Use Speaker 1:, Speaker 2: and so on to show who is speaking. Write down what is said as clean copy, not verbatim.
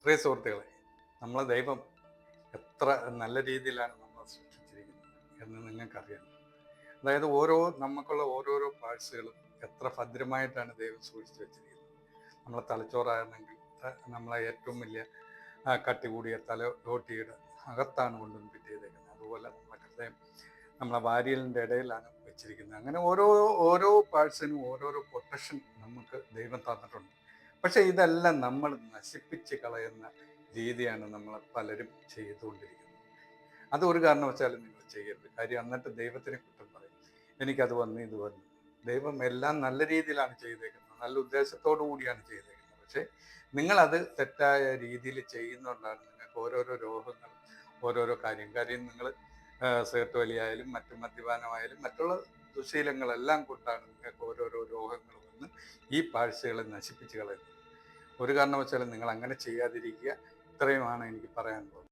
Speaker 1: പ്രിയ സുഹൃത്തുക്കളെ, നമ്മളെ ദൈവം എത്ര നല്ല രീതിയിലാണ് നമ്മളെ സൃഷ്ടിച്ചിരിക്കുന്നത് എന്ന് നിങ്ങൾക്കറിയാം. അതായത് നമുക്കുള്ള ഓരോരോ പാർട്സുകളും എത്ര ഭദ്രമായിട്ടാണ് ദൈവം സൂക്ഷിച്ചു വെച്ചിരിക്കുന്നത്. നമ്മളെ തലച്ചോറാണെങ്കിൽ നമ്മളെ ഏറ്റവും വലിയ കട്ടി കൂടിയ തലയോട്ടിയുടെ അകത്താണ് കൊണ്ടുവന്ന് ഫിറ്റ് ചെയ്തേക്കുന്നത്. അതുപോലെ നമ്മളെ ഹൃദയം നമ്മളെ വാരിയലിൻ്റെ ഇടയിലാണ് വെച്ചിരിക്കുന്നത്. അങ്ങനെ ഓരോ ഓരോ പാർട്സിനും ഓരോരോ പ്രൊട്ടക്ഷൻ നമുക്ക് ദൈവം തന്നിട്ടുണ്ട്. പക്ഷെ ഇതെല്ലാം നമ്മൾ നശിപ്പിച്ച് കളയുന്ന രീതിയാണ് നമ്മൾ പലരും ചെയ്തുകൊണ്ടിരിക്കുന്നത്. അത് ഒരു കാരണവശാലും നിങ്ങൾ ചെയ്യരുത്. കാര്യം എന്നിട്ട് ദൈവത്തിനെ കുറ്റം പറയും, എനിക്കത് വന്നു ഇത് വന്നു. ദൈവം എല്ലാം നല്ല രീതിയിലാണ് ചെയ്തേക്കുന്നത്, നല്ല ഉദ്ദേശത്തോടു കൂടിയാണ് ചെയ്തേക്കുന്നത്. പക്ഷേ നിങ്ങളത് തെറ്റായ രീതിയിൽ ചെയ്യുന്നതുകൊണ്ടാണ് നിങ്ങൾക്ക് ഓരോരോ രോഗങ്ങൾ, ഓരോരോ കാര്യം നിങ്ങൾ സിഗരറ്റ് വലിയായാലും മറ്റു മദ്യപാനമായാലും മറ്റുള്ള ദുശീലങ്ങളെല്ലാം കൊണ്ടാണ് നിങ്ങൾക്ക് ഓരോരോ രോഗങ്ങൾ വന്ന് ഈ പാഴ്ചകളെ നശിപ്പിച്ച് കളയുന്നത്. ഒരു കാരണവശാലും നിങ്ങൾ അങ്ങനെ ചെയ്യാതിരിക്കുക. ഇത്രയുമാണ് എനിക്ക് പറയാനുള്ളത്.